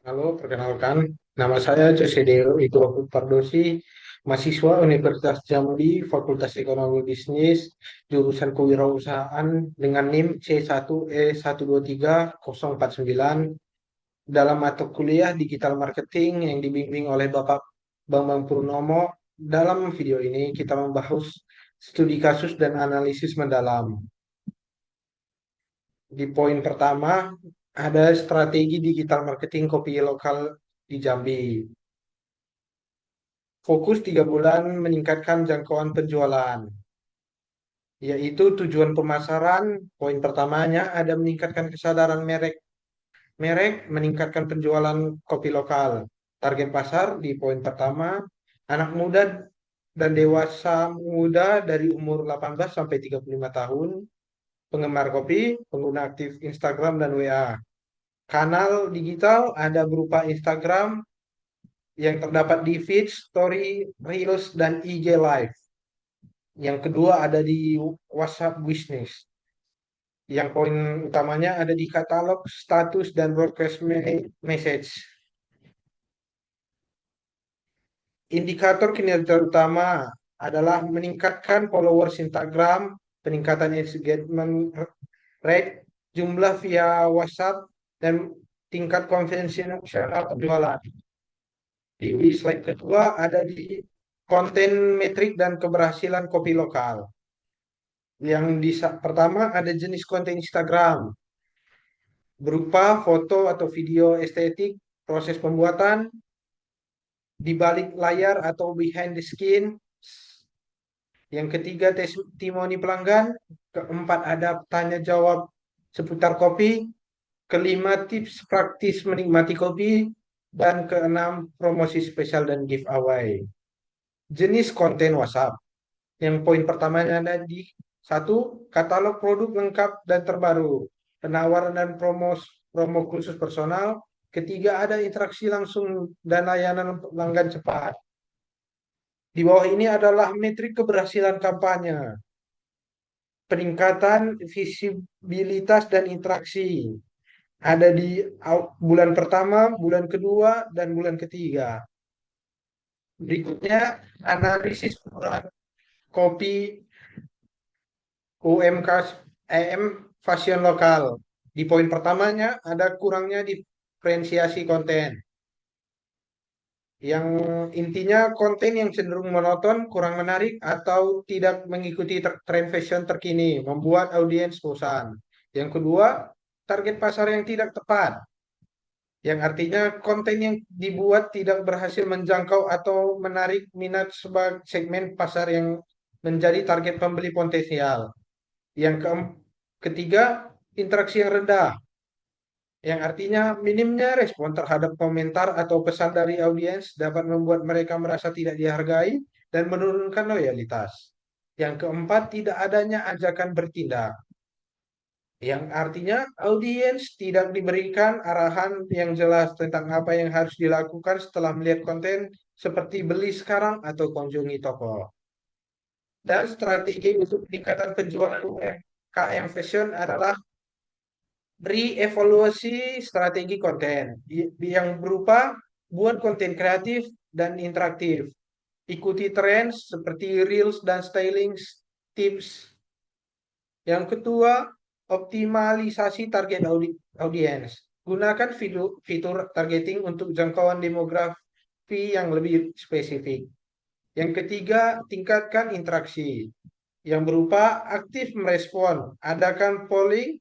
Halo, perkenalkan. Nama saya Jose Deo Iqbal Pardosi, mahasiswa Universitas Jambi, Fakultas Ekonomi Bisnis, jurusan Kewirausahaan dengan NIM C1E123 049 dalam mata kuliah Digital Marketing yang dibimbing oleh Bapak Bambang Purnomo. Dalam video ini kita membahas studi kasus dan analisis mendalam. Di poin pertama, ada strategi digital marketing kopi lokal di Jambi. Fokus 3 bulan meningkatkan jangkauan penjualan, yaitu tujuan pemasaran. Poin pertamanya ada meningkatkan kesadaran merek, meningkatkan penjualan kopi lokal. Target pasar di poin pertama, anak muda dan dewasa muda dari umur 18 sampai 35 tahun, penggemar kopi, pengguna aktif Instagram dan WA. Kanal digital ada berupa Instagram yang terdapat di feed, story, reels, dan IG Live. Yang kedua ada di WhatsApp Business. Yang poin utamanya ada di katalog, status, dan broadcast message. Indikator kinerja utama adalah meningkatkan followers Instagram, peningkatan engagement rate, jumlah via WhatsApp, dan tingkat konvensional penjualan. Di slide kedua ada di konten metrik dan keberhasilan kopi lokal. Yang pertama ada jenis konten Instagram berupa foto atau video estetik, proses pembuatan di balik layar atau behind the scene. Yang ketiga testimoni pelanggan, keempat ada tanya jawab seputar kopi, kelima tips praktis menikmati kopi, dan keenam promosi spesial dan giveaway. Jenis konten WhatsApp. Yang poin pertamanya ada di satu, katalog produk lengkap dan terbaru, penawaran dan promo khusus personal. Ketiga, ada interaksi langsung dan layanan untuk pelanggan cepat. Di bawah ini adalah metrik keberhasilan kampanye, peningkatan visibilitas dan interaksi. Ada di bulan pertama, bulan kedua, dan bulan ketiga. Berikutnya, analisis kopi UMK EM fashion lokal. Di poin pertamanya ada kurangnya diferensiasi konten. Yang intinya konten yang cenderung monoton, kurang menarik, atau tidak mengikuti tren fashion terkini, membuat audiens bosan. Yang kedua, target pasar yang tidak tepat. Yang artinya konten yang dibuat tidak berhasil menjangkau atau menarik minat sebagai segmen pasar yang menjadi target pembeli potensial. Yang ketiga, interaksi yang rendah, yang artinya minimnya respon terhadap komentar atau pesan dari audiens dapat membuat mereka merasa tidak dihargai dan menurunkan loyalitas. Yang keempat, tidak adanya ajakan bertindak, yang artinya audiens tidak diberikan arahan yang jelas tentang apa yang harus dilakukan setelah melihat konten seperti beli sekarang atau kunjungi toko. Dan strategi untuk peningkatan penjualan UMKM Fashion adalah beri evaluasi strategi konten yang berupa buat konten kreatif dan interaktif. Ikuti tren seperti reels dan styling tips. Yang kedua, optimalisasi target audiens. Gunakan fitur targeting untuk jangkauan demografi yang lebih spesifik. Yang ketiga, tingkatkan interaksi yang berupa aktif merespon. Adakan polling,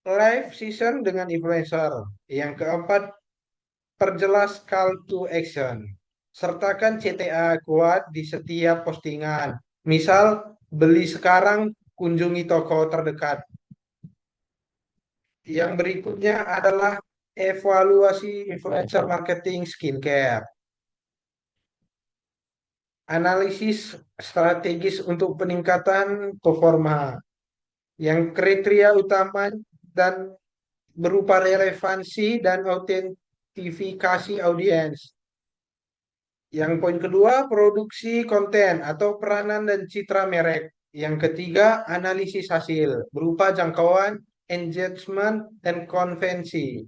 live season dengan influencer. Yang keempat, perjelas call to action. Sertakan CTA kuat di setiap postingan. Misal, beli sekarang, kunjungi toko terdekat. Yang berikutnya adalah evaluasi influencer marketing skincare. Analisis strategis untuk peningkatan performa. Yang kriteria utama dan berupa relevansi dan autentifikasi audiens. Yang poin kedua, produksi konten atau peranan dan citra merek. Yang ketiga, analisis hasil berupa jangkauan, engagement, dan konvensi.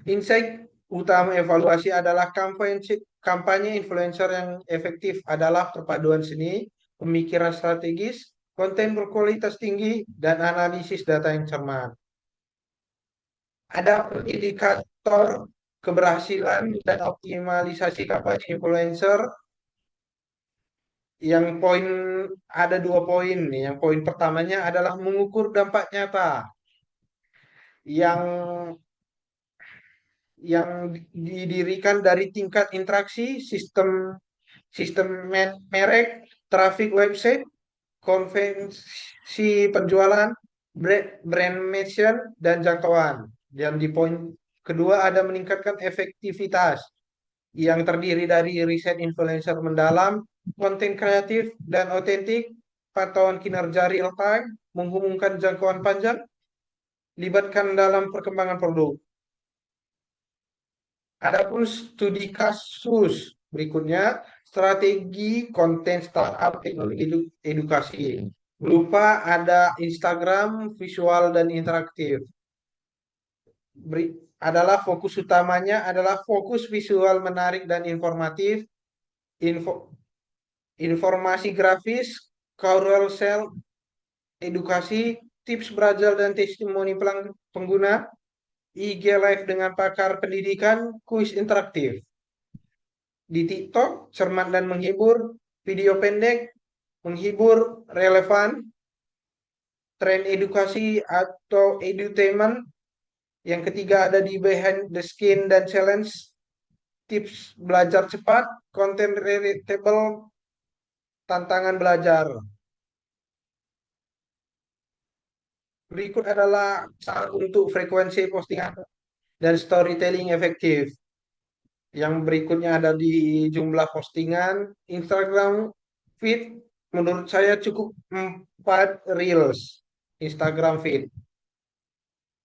Insight utama evaluasi adalah kampanye influencer yang efektif adalah perpaduan seni, pemikiran strategis, konten berkualitas tinggi, dan analisis data yang cermat. Ada indikator keberhasilan dan optimalisasi kampanye influencer yang poin ada 2 poin nih. Yang poin pertamanya adalah mengukur dampak nyata yang didirikan dari tingkat interaksi, sistem sistem merek, traffic website, konvensi penjualan, brand mention, dan jangkauan. Dan di poin kedua ada meningkatkan efektivitas yang terdiri dari riset influencer mendalam, konten kreatif dan otentik, pantauan kinerja real time, menghubungkan jangkauan panjang, libatkan dalam perkembangan produk. Adapun studi kasus berikutnya, strategi konten startup teknologi edukasi. Berupa ada Instagram, visual dan interaktif. Adalah fokus utamanya adalah fokus visual menarik dan informatif, info, informasi grafis, carousel, edukasi, tips belajar dan testimoni pengguna, IG Live dengan pakar pendidikan, kuis interaktif. Di TikTok, cermat dan menghibur, video pendek, menghibur, relevan, tren edukasi atau edutainment. Yang ketiga ada di behind the skin dan challenge, tips belajar cepat, konten relatable, tantangan belajar. Berikut adalah cara untuk frekuensi postingan dan storytelling efektif. Yang berikutnya ada di jumlah postingan Instagram feed. Menurut saya cukup 4 reels Instagram feed.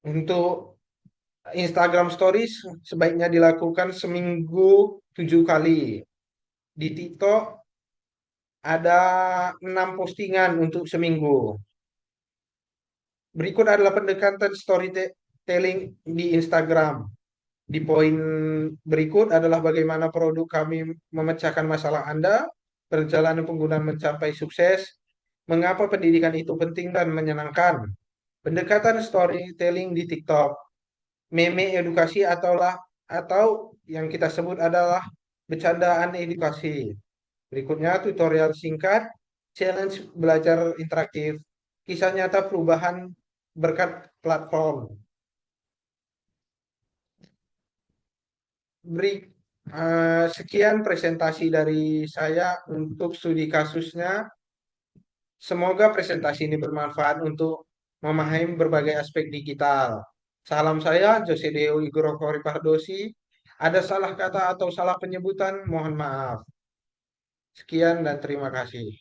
Untuk Instagram Stories sebaiknya dilakukan seminggu 7 kali. Di TikTok ada 6 postingan untuk seminggu. Berikut adalah pendekatan storytelling di Instagram. Di poin berikut adalah bagaimana produk kami memecahkan masalah Anda, perjalanan penggunaan mencapai sukses, mengapa pendidikan itu penting dan menyenangkan, pendekatan storytelling di TikTok, meme edukasi atau yang kita sebut adalah bercandaan edukasi. Berikutnya tutorial singkat, challenge belajar interaktif, kisah nyata perubahan berkat platform. Sekian presentasi dari saya untuk studi kasusnya. Semoga presentasi ini bermanfaat untuk memahami berbagai aspek digital. Salam saya, Jose Deo Igoro Pardosi. Ada salah kata atau salah penyebutan, mohon maaf. Sekian dan terima kasih.